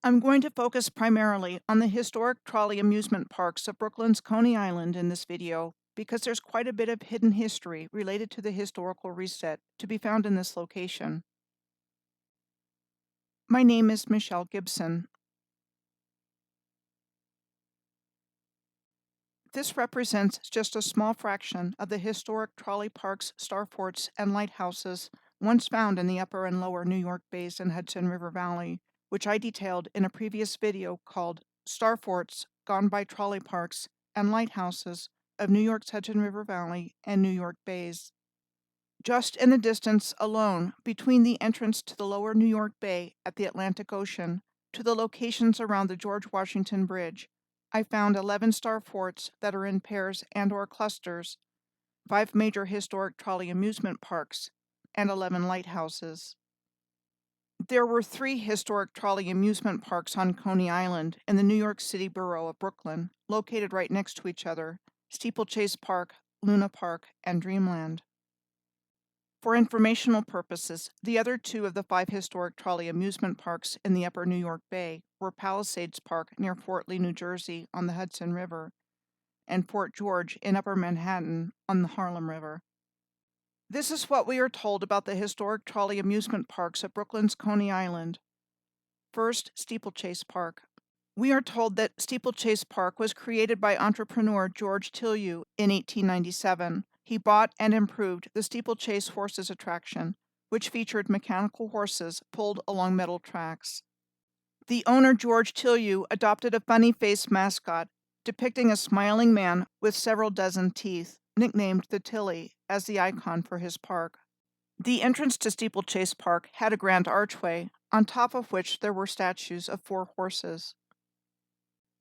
I'm going to focus primarily on the historic trolley amusement parks of Brooklyn's Coney Island in this video because there's quite a bit of hidden history related to the historical reset to be found in this location. My name is Michelle Gibson. This represents just a small fraction of the historic trolley parks, star forts, and lighthouses once found in the upper and lower New York Bays and Hudson River Valley, which I detailed in a previous video called Star Forts Gone by Trolley Parks and Lighthouses of New York's Hudson River Valley and New York Bays. Just in the distance alone between the entrance to the lower New York Bay at the Atlantic Ocean to the locations around the George Washington Bridge, I found 11 star forts that are in pairs and/or clusters, 5 major historic trolley amusement parks, and 11 lighthouses. There were 3 historic trolley amusement parks on Coney Island in the New York City borough of Brooklyn, located right next to each other: Steeplechase Park, Luna Park, and Dreamland. For informational purposes, the other 2 of the 5 historic trolley amusement parks in the upper New York Bay were Palisades Park near Fort Lee, New Jersey on the Hudson River, and Fort George in Upper Manhattan on the Harlem River. This is what we are told about the historic trolley amusement parks at Brooklyn's Coney Island. First, Steeplechase Park. We are told that Steeplechase Park was created by entrepreneur George Tillieu in 1897. He bought and improved the Steeplechase Horses attraction, which featured mechanical horses pulled along metal tracks. The owner, George Tillieu, adopted a funny-faced mascot depicting a smiling man with several dozen teeth, nicknamed the Tilly, as the icon for his park. The entrance to Steeplechase Park had a grand archway, on top of which there were statues of 4 horses.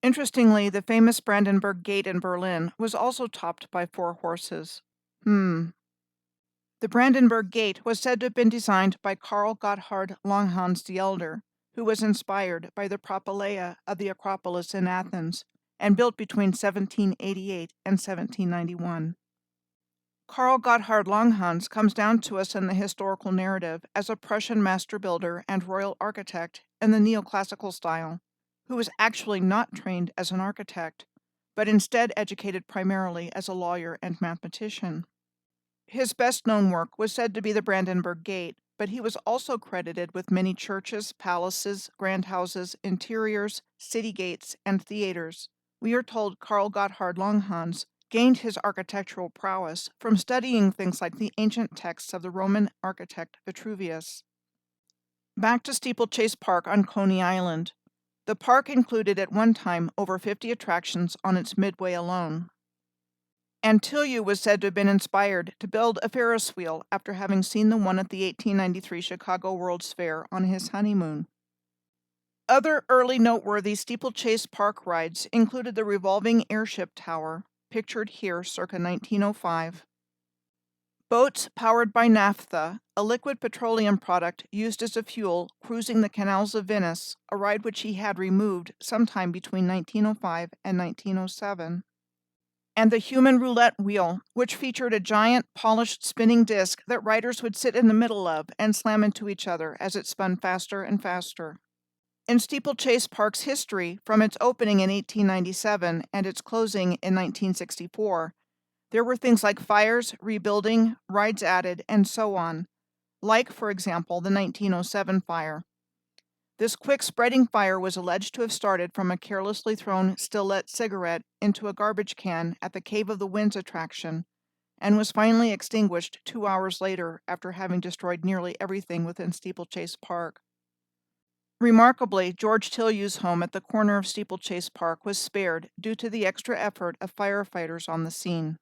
Interestingly, the famous Brandenburg Gate in Berlin was also topped by 4 horses. The Brandenburg Gate was said to have been designed by Karl Gotthard Langhans the Elder, who was inspired by the propylaea of the Acropolis in Athens and built between 1788 and 1791. Karl Gotthard Langhans comes down to us in the historical narrative as a Prussian master builder and royal architect in the neoclassical style, who was actually not trained as an architect, but instead educated primarily as a lawyer and mathematician. His best-known work was said to be the Brandenburg Gate, but he was also credited with many churches, palaces, grand houses, interiors, city gates, and theaters. We are told Karl Gotthard Langhans gained his architectural prowess from studying things like the ancient texts of the Roman architect Vitruvius. Back to Steeplechase Park on Coney Island. The park included at one time over 50 attractions on its midway alone. And Tillieu was said to have been inspired to build a Ferris wheel after having seen the one at the 1893 Chicago World's Fair on his honeymoon. Other early noteworthy Steeplechase Park rides included the revolving airship tower, pictured here circa 1905. Boats powered by naphtha, a liquid petroleum product used as a fuel, cruising the canals of Venice, a ride which he had removed sometime between 1905 and 1907. And the human roulette wheel, which featured a giant polished spinning disc that riders would sit in the middle of and slam into each other as it spun faster and faster. In Steeplechase Park's history, from its opening in 1897 and its closing in 1964, there were things like fires, rebuilding, rides added, and so on, like, for example, the 1907 fire. This quick-spreading fire was alleged to have started from a carelessly thrown still-lit cigarette into a garbage can at the Cave of the Winds attraction, and was finally extinguished 2 hours later after having destroyed nearly everything within Steeplechase Park. Remarkably, George Tillieu's home at the corner of Steeplechase Park was spared due to the extra effort of firefighters on the scene.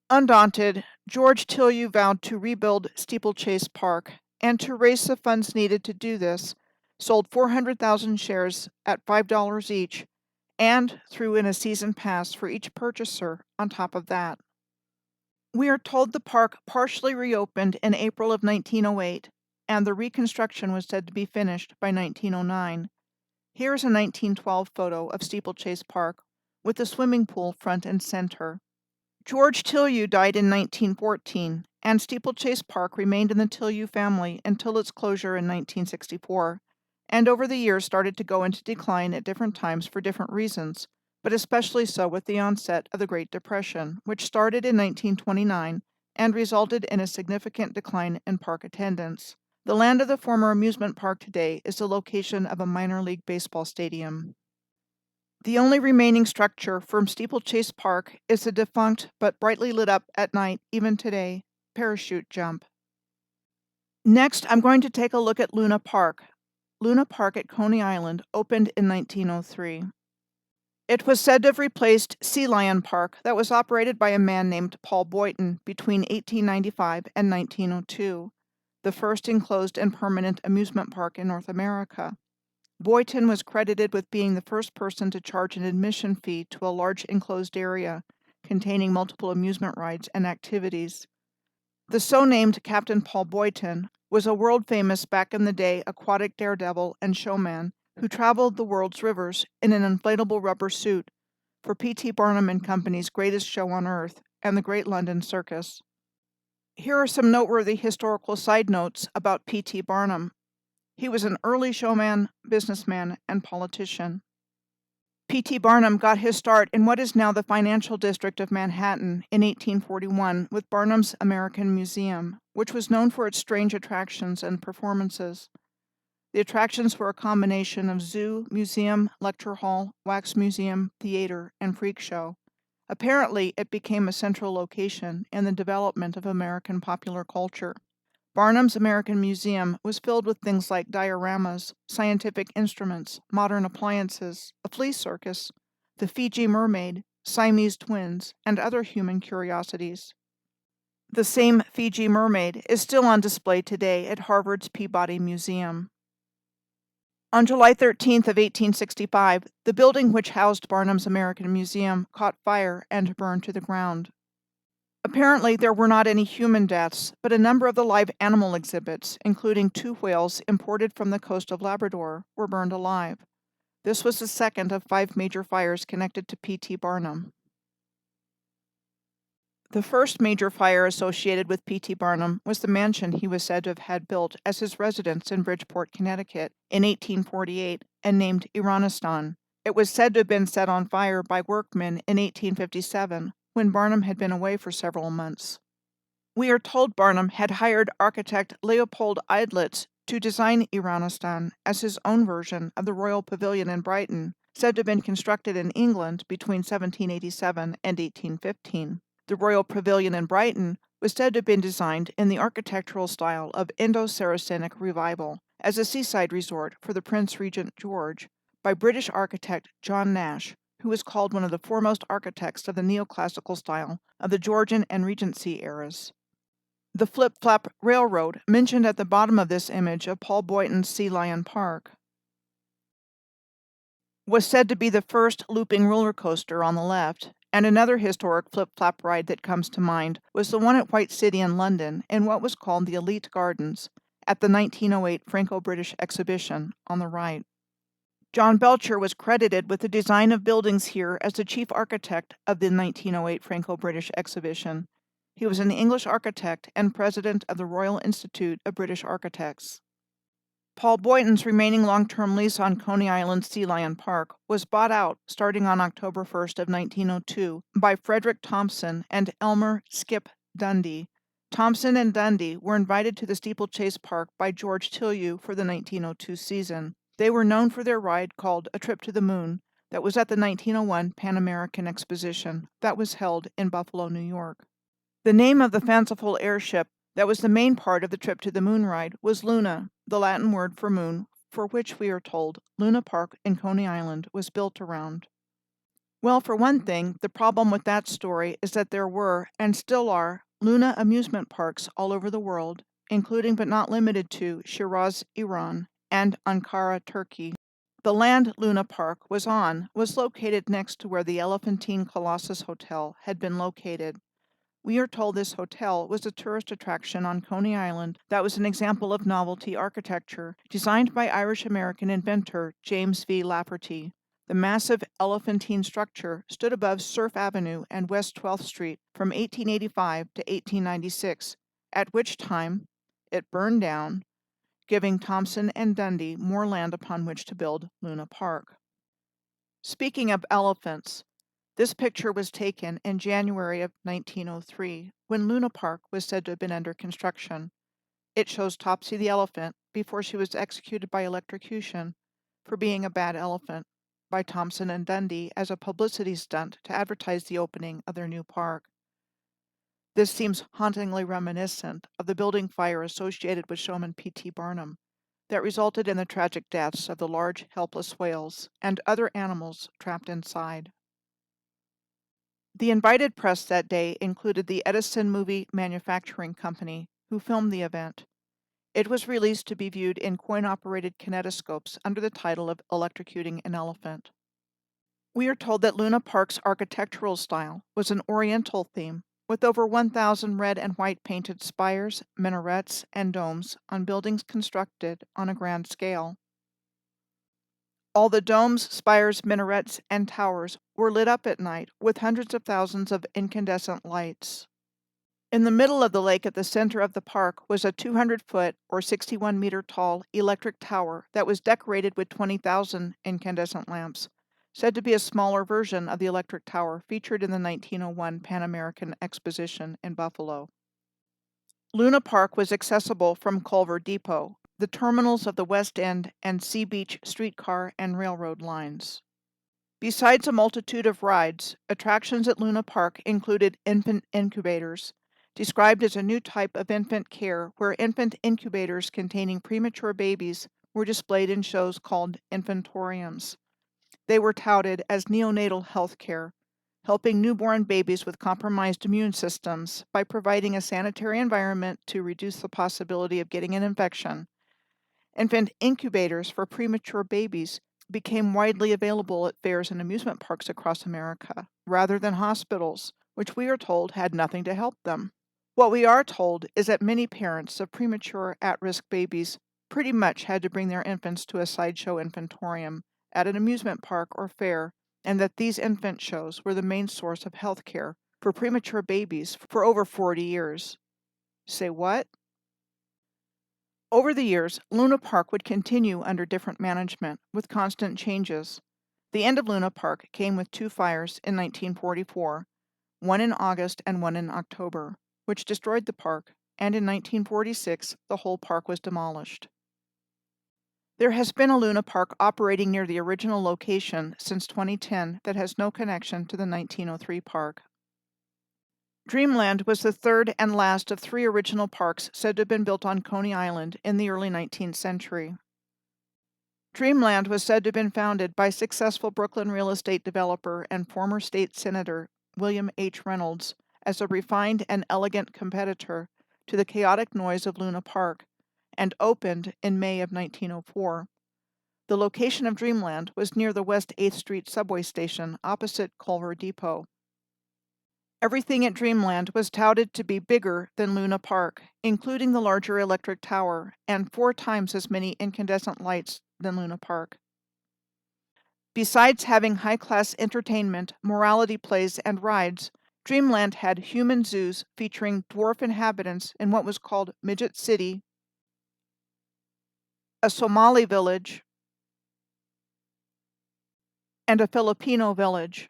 Undaunted, George Tillieu vowed to rebuild Steeplechase Park, and to raise the funds needed to do this, sold 400,000 shares at $5 each, and threw in a season pass for each purchaser on top of that. We are told the park partially reopened in April of 1908, and the reconstruction was said to be finished by 1909. Here is a 1912 photo of Steeplechase Park, with the swimming pool front and center. George Tillieu died in 1914, and Steeplechase Park remained in the Tillieu family until its closure in 1964, and over the years started to go into decline at different times for different reasons, but especially so with the onset of the Great Depression, which started in 1929 and resulted in a significant decline in park attendance. The land of the former amusement park today is the location of a minor league baseball stadium. The only remaining structure from Steeplechase Park is the defunct but brightly lit up at night, even today, parachute jump. Next, I'm going to take a look at Luna Park. Luna Park at Coney Island opened in 1903. It was said to have replaced Sea Lion Park that was operated by a man named Paul Boynton between 1895 and 1902, the first enclosed and permanent amusement park in North America. Boynton was credited with being the first person to charge an admission fee to a large enclosed area containing multiple amusement rides and activities. The so-named Captain Paul Boynton was a world-famous back-in-the-day aquatic daredevil and showman who traveled the world's rivers in an inflatable rubber suit for P.T. Barnum and Company's Greatest Show on Earth and the Great London Circus. Here are some noteworthy historical side notes about P.T. Barnum. He was an early showman, businessman, and politician. P.T. Barnum got his start in what is now the financial district of Manhattan in 1841 with Barnum's American Museum, which was known for its strange attractions and performances. The attractions were a combination of zoo, museum, lecture hall, wax museum, theater, and freak show. Apparently, it became a central location in the development of American popular culture. Barnum's American Museum was filled with things like dioramas, scientific instruments, modern appliances, a flea circus, the Fiji mermaid, Siamese twins, and other human curiosities. The same Fiji mermaid is still on display today at Harvard's Peabody Museum. On July 13th of 1865, the building which housed Barnum's American Museum caught fire and burned to the ground. Apparently, there were not any human deaths, but a number of the live animal exhibits, including 2 whales imported from the coast of Labrador, were burned alive. This was the second of 5 major fires connected to P.T. Barnum. The first major fire associated with P.T. Barnum was the mansion he was said to have had built as his residence in Bridgeport, Connecticut, in 1848 and named Iranistan. It was said to have been set on fire by workmen in 1857, when Barnum had been away for several months. We are told Barnum had hired architect Leopold Eidlitz to design Iranistan as his own version of the Royal Pavilion in Brighton, said to have been constructed in England between 1787 and 1815. The Royal Pavilion in Brighton was said to have been designed in the architectural style of Indo-Saracenic revival as a seaside resort for the Prince Regent George by British architect John Nash, who was called one of the foremost architects of the neoclassical style of the Georgian and Regency eras. The Flip-Flap Railroad, mentioned at the bottom of this image of Paul Boynton's Sea Lion Park, was said to be the first looping roller coaster on the left, and another historic flip-flap ride that comes to mind was the one at White City in London in what was called the Elite Gardens at the 1908 Franco-British Exhibition on the right. John Belcher was credited with the design of buildings here as the chief architect of the 1908 Franco-British Exhibition. He was an English architect and president of the Royal Institute of British Architects. Paul Boynton's remaining long-term lease on Coney Island's Sea Lion Park was bought out starting on October 1st of 1902 by Frederick Thompson and Elmer "Skip" Dundee. Thompson and Dundee were invited to the Steeplechase Park by George Tillieu for the 1902 season. They were known for their ride called A Trip to the Moon that was at the 1901 Pan American Exposition that was held in Buffalo, New York. The name of the fanciful airship that was the main part of the Trip to the Moon ride was Luna, the Latin word for moon, for which we are told Luna Park in Coney Island was built around. Well, for one thing, the problem with that story is that there were, and still are, Luna amusement parks all over the world, including but not limited to Shiraz, Iran, and Ankara, Turkey. The land Luna Park was on was located next to where the Elephantine Colossus Hotel had been located. We are told this hotel was a tourist attraction on Coney Island that was an example of novelty architecture designed by Irish-American inventor James V. Lafferty. The massive elephantine structure stood above Surf Avenue and West 12th Street from 1885 to 1896, at which time it burned down, giving Thompson and Dundee more land upon which to build Luna Park. Speaking of elephants, this picture was taken in January of 1903, when Luna Park was said to have been under construction. It shows Topsy the elephant before she was executed by electrocution for being a bad elephant by Thompson and Dundee as a publicity stunt to advertise the opening of their new park. This seems hauntingly reminiscent of the building fire associated with showman P.T. Barnum that resulted in the tragic deaths of the large, helpless whales and other animals trapped inside. The invited press that day included the Edison Movie Manufacturing Company, who filmed the event. It was released to be viewed in coin-operated kinetoscopes under the title of Electrocuting an Elephant. We are told that Luna Park's architectural style was an Oriental theme, with over 1,000 red and white painted spires, minarets, and domes on buildings constructed on a grand scale. All the domes, spires, minarets, and towers were lit up at night with hundreds of thousands of incandescent lights. In the middle of the lake at the center of the park was a 200-foot or 61-meter tall electric tower that was decorated with 20,000 incandescent lamps, said to be a smaller version of the electric tower featured in the 1901 Pan American Exposition in Buffalo. Luna Park was accessible from Culver Depot, the terminals of the West End and Sea Beach streetcar and railroad lines. Besides a multitude of rides, attractions at Luna Park included infant incubators, described as a new type of infant care where infant incubators containing premature babies were displayed in shows called infantoriums. They were touted as neonatal health care, helping newborn babies with compromised immune systems by providing a sanitary environment to reduce the possibility of getting an infection. Infant incubators for premature babies became widely available at fairs and amusement parks across America, rather than hospitals, which we are told had nothing to help them. What we are told is that many parents of premature at-risk babies pretty much had to bring their infants to a sideshow infantorium at an amusement park or fair, and that these infant shows were the main source of health care for premature babies for over 40 years. Say what? Over the years, Luna Park would continue under different management, with constant changes. The end of Luna Park came with two fires in 1944, one in August and one in October, which destroyed the park, and in 1946, the whole park was demolished. There has been a Luna Park operating near the original location since 2010 that has no connection to the 1903 park. Dreamland was the third and last of three original parks said to have been built on Coney Island in the early 19th century. Dreamland was said to have been founded by successful Brooklyn real estate developer and former state senator William H. Reynolds as a refined and elegant competitor to the chaotic noise of Luna Park, and opened in May of 1904. The location of Dreamland was near the West 8th Street subway station opposite Culver Depot. Everything at Dreamland was touted to be bigger than Luna Park, including the larger electric tower and 4 times as many incandescent lights than Luna Park. Besides having high-class entertainment, morality plays, and rides, Dreamland had human zoos featuring dwarf inhabitants in what was called Midget City, a Somali village, and a Filipino village.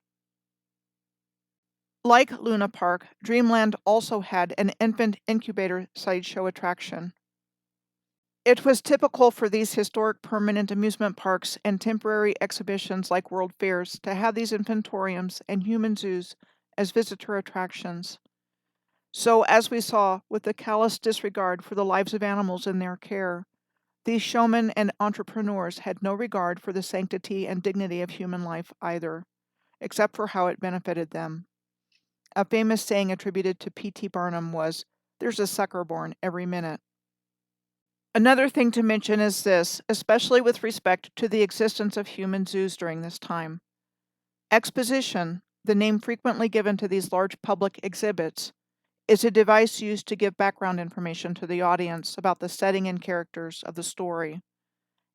Like Luna Park, Dreamland also had an infant incubator sideshow attraction. It was typical for these historic permanent amusement parks and temporary exhibitions like World Fairs to have these infantoriums and human zoos as visitor attractions. So, as we saw with the callous disregard for the lives of animals in their care, these showmen and entrepreneurs had no regard for the sanctity and dignity of human life either, except for how it benefited them. A famous saying attributed to P.T. Barnum was, "There's a sucker born every minute." Another thing to mention is this, especially with respect to the existence of human zoos during this time. Exposition, the name frequently given to these large public exhibits, is a device used to give background information to the audience about the setting and characters of the story.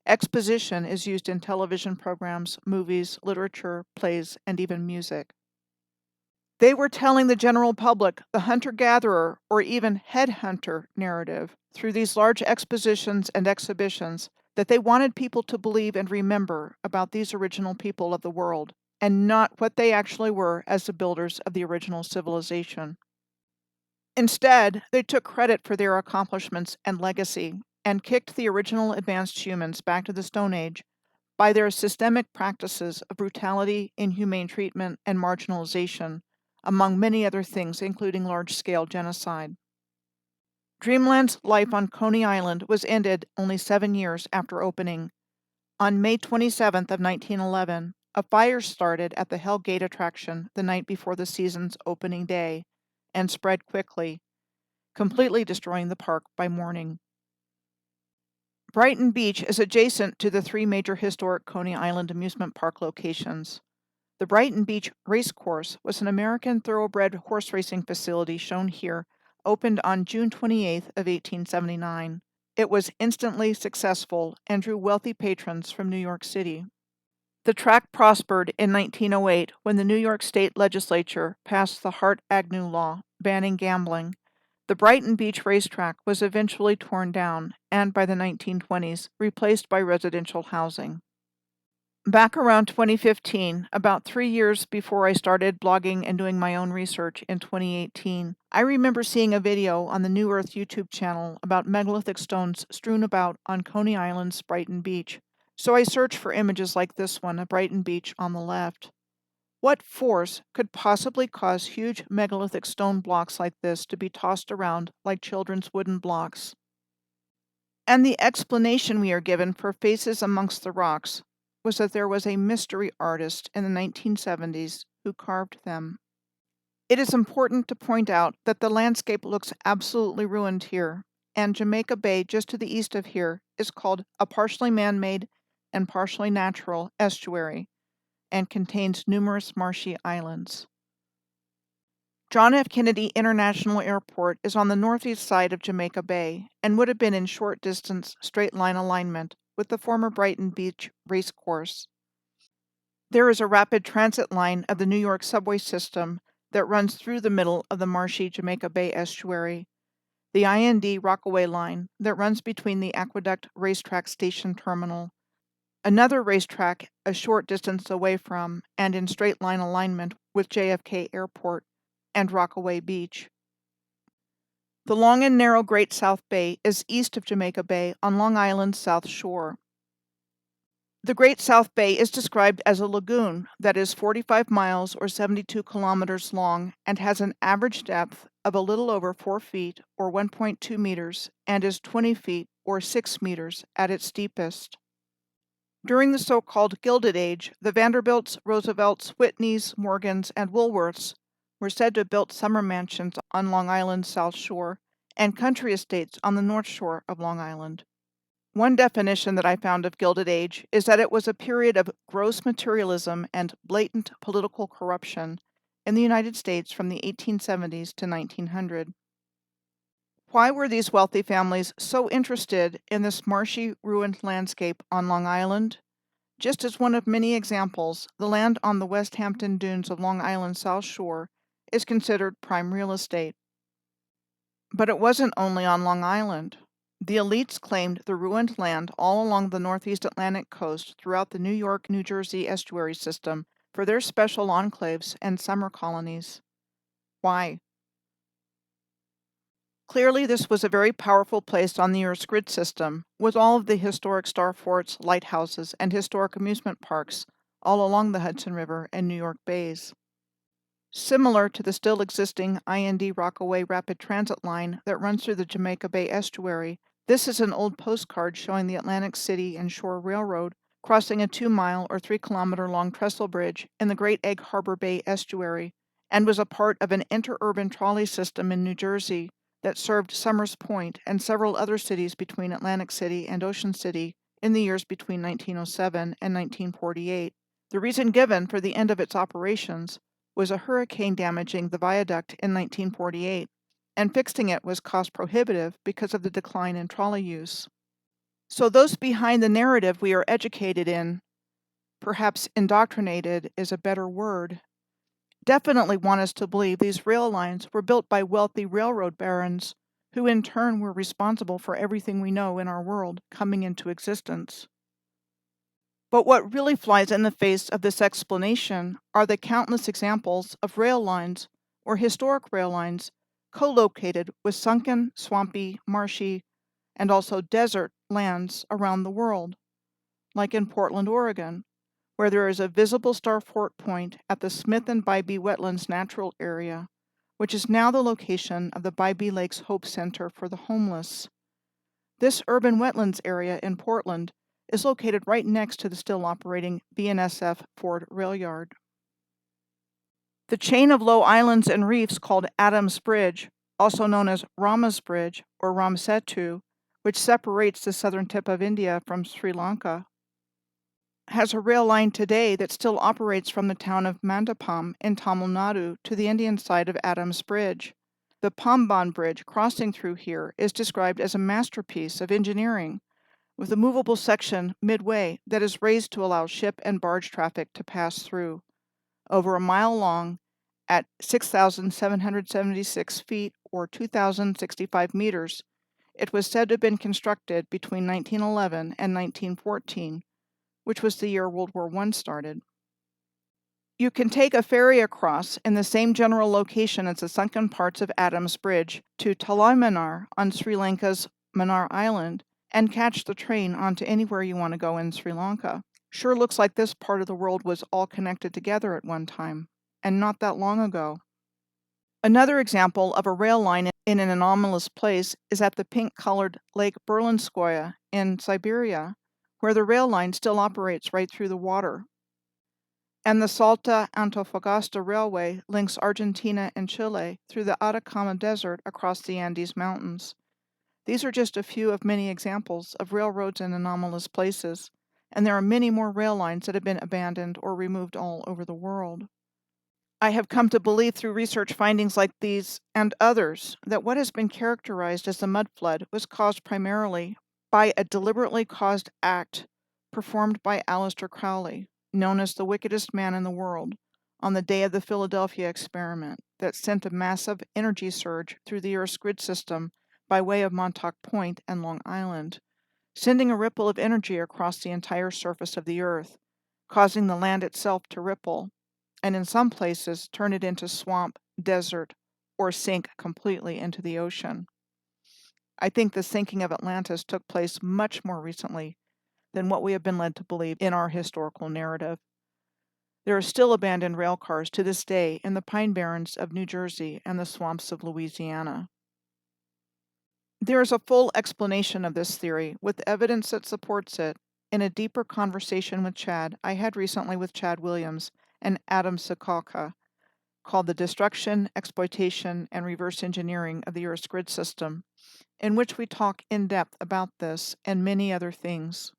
Exposition is used in television programs, movies, literature, plays, and even music. They were telling the general public the hunter-gatherer or even headhunter narrative through these large expositions and exhibitions that they wanted people to believe and remember about these original people of the world, and not what they actually were as the builders of the original civilization. Instead, they took credit for their accomplishments and legacy and kicked the original advanced humans back to the Stone Age by their systemic practices of brutality, inhumane treatment, and marginalization, among many other things, including large-scale genocide. Dreamland's life on Coney Island was ended only 7 years after opening. On May 27th of 1911, a fire started at the Hell Gate attraction the night before the season's opening day and spread quickly, completely destroying the park by morning. Brighton Beach is adjacent to the 3 major historic Coney Island amusement park locations. The Brighton Beach Racecourse was an American thoroughbred horse racing facility shown here, opened on June 28th of 1879. It was instantly successful and drew wealthy patrons from New York City. The track prospered in 1908 when the New York State Legislature passed the Hart-Agnew Law, banning gambling. The Brighton Beach racetrack was eventually torn down and, by the 1920s, replaced by residential housing. Back around 2015, about 3 years before I started blogging and doing my own research in 2018, I remember seeing a video on the New Earth YouTube channel about megalithic stones strewn about on Coney Island's Brighton Beach. So I searched for images like this one of Brighton Beach on the left. What force could possibly cause huge megalithic stone blocks like this to be tossed around like children's wooden blocks? And the explanation we are given for faces amongst the rocks was that there was a mystery artist in the 1970s who carved them. It is important to point out that the landscape looks absolutely ruined here, and Jamaica Bay, just to the east of here, is called a partially man-made and partially natural estuary, and contains numerous marshy islands. John F. Kennedy International Airport is on the northeast side of Jamaica Bay and would have been in short distance straight line alignment with the former Brighton Beach racecourse. There is a rapid transit line of the New York subway system that runs through the middle of the marshy Jamaica Bay estuary, the IND Rockaway line that runs between the Aqueduct Racetrack Station Terminal, another racetrack a short distance away from and in straight line alignment with JFK Airport, and Rockaway Beach. The long and narrow Great South Bay is east of Jamaica Bay on Long Island's south shore. The Great South Bay is described as a lagoon that is 45 miles or 72 kilometers long and has an average depth of a little over 4 feet or 1.2 meters and is 20 feet or 6 meters at its deepest. During the so-called Gilded Age, the Vanderbilts, Roosevelts, Whitneys, Morgans, and Woolworths were said to have built summer mansions on Long Island's south shore and country estates on the north shore of Long Island. One definition that I found of Gilded Age is that it was a period of gross materialism and blatant political corruption in the United States from the 1870s to 1900. Why were these wealthy families so interested in this marshy, ruined landscape on Long Island? Just as one of many examples, the land on the West Hampton Dunes of Long Island's South Shore is considered prime real estate. But it wasn't only on Long Island. The elites claimed the ruined land all along the northeast Atlantic coast throughout the New York-New Jersey estuary system for their special enclaves and summer colonies. Why? Clearly, this was a very powerful place on the Earth's grid system, with all of the historic star forts, lighthouses, and historic amusement parks all along the Hudson River and New York bays. Similar to the still existing IND Rockaway Rapid Transit line that runs through the Jamaica Bay estuary, this is an old postcard showing the Atlantic City and Shore Railroad crossing a 2-mile or 3-kilometer-long trestle bridge in the Great Egg Harbor Bay estuary, and was a part of an interurban trolley system in New Jersey that served Somers Point and several other cities between Atlantic City and Ocean City in the years between 1907 and 1948. The reason given for the end of its operations was a hurricane damaging the viaduct in 1948, and fixing it was cost prohibitive because of the decline in trolley use. So those behind the narrative we are educated in, perhaps indoctrinated is a better word, definitely want us to believe these rail lines were built by wealthy railroad barons, who in turn were responsible for everything we know in our world coming into existence. But what really flies in the face of this explanation are the countless examples of rail lines or historic rail lines co-located with sunken, swampy, marshy, and also desert lands around the world, like in Portland, Oregon, where there is a visible starport point at the Smith and Bybee Wetlands Natural Area, which is now the location of the Bybee Lakes Hope Center for the Homeless. This urban wetlands area in Portland is located right next to the still operating BNSF Ford rail yard. The chain of low islands and reefs called Adams Bridge, also known as Rama's Bridge or Ramsetu, which separates the southern tip of India from Sri Lanka, has a rail line today that still operates from the town of Mandapam in Tamil Nadu to the Indian side of Adams Bridge. The Pamban Bridge crossing through here is described as a masterpiece of engineering, with a movable section midway that is raised to allow ship and barge traffic to pass through. Over a mile long, at 6,776 feet or 2,065 meters, it was said to have been constructed between 1911 and 1914, which was the year World War I started. You can take a ferry across in the same general location as the sunken parts of Adams Bridge to Talaimanar on Sri Lanka's Mannar Island and catch the train onto anywhere you want to go in Sri Lanka. Sure looks like this part of the world was all connected together at one time, and not that long ago. Another example of a rail line in an anomalous place is at the pink-colored Lake Berlinskoye in Siberia, where the rail line still operates right through the water. And the Salta-Antofagasta Railway links Argentina and Chile through the Atacama Desert across the Andes Mountains. These are just a few of many examples of railroads in anomalous places, and there are many more rail lines that have been abandoned or removed all over the world. I have come to believe through research findings like these and others that what has been characterized as the mud flood was caused primarily by a deliberately caused act performed by Aleister Crowley, known as the wickedest man in the world, on the day of the Philadelphia experiment that sent a massive energy surge through the Earth's grid system by way of Montauk Point and Long Island, sending a ripple of energy across the entire surface of the Earth, causing the land itself to ripple, and in some places turn it into swamp, desert, or sink completely into the ocean. I think the sinking of Atlantis took place much more recently than what we have been led to believe in our historical narrative. There are still abandoned rail cars to this day in the Pine Barrens of New Jersey and the swamps of Louisiana. There is a full explanation of this theory, with evidence that supports it, in a deeper conversation with Chad I had recently with Chad Williams and Adam Sikalka, called The Destruction, Exploitation, and Reverse Engineering of the Earth's Grid System, in which we talk in depth about this and many other things.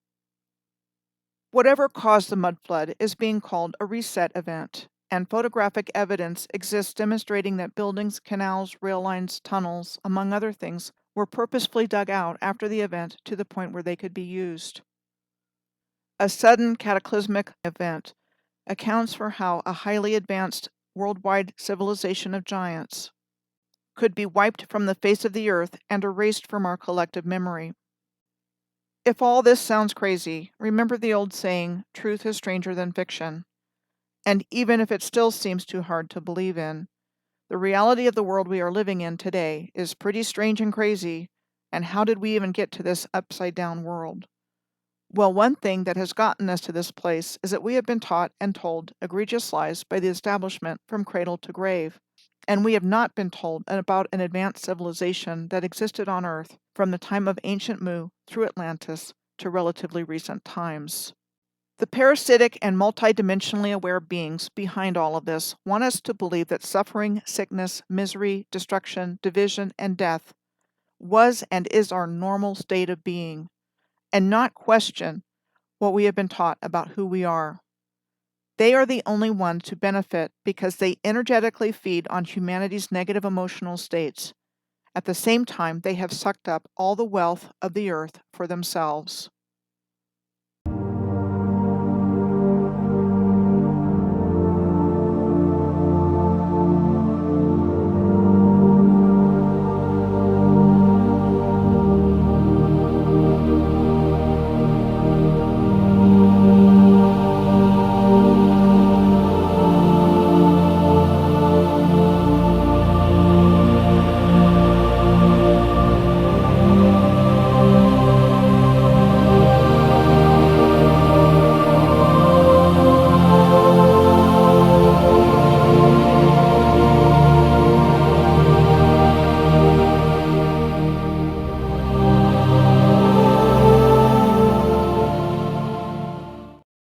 Whatever caused the mud flood is being called a reset event, and photographic evidence exists demonstrating that buildings, canals, rail lines, tunnels, among other things, were purposefully dug out after the event to the point where they could be used. A sudden cataclysmic event accounts for how a highly advanced worldwide civilization of giants could be wiped from the face of the earth and erased from our collective memory. If all this sounds crazy, remember the old saying, truth is stranger than fiction. And even if it still seems too hard to believe in, the reality of the world we are living in today is pretty strange and crazy, and how did we even get to this upside-down world? Well, one thing that has gotten us to this place is that we have been taught and told egregious lies by the establishment from cradle to grave, and we have not been told about an advanced civilization that existed on Earth from the time of ancient Mu through Atlantis to relatively recent times. The parasitic and multidimensionally aware beings behind all of this want us to believe that suffering, sickness, misery, destruction, division, and death was and is our normal state of being, and not question what we have been taught about who we are. They are the only ones to benefit because they energetically feed on humanity's negative emotional states, At the same time, they have sucked up all the wealth of the earth for themselves.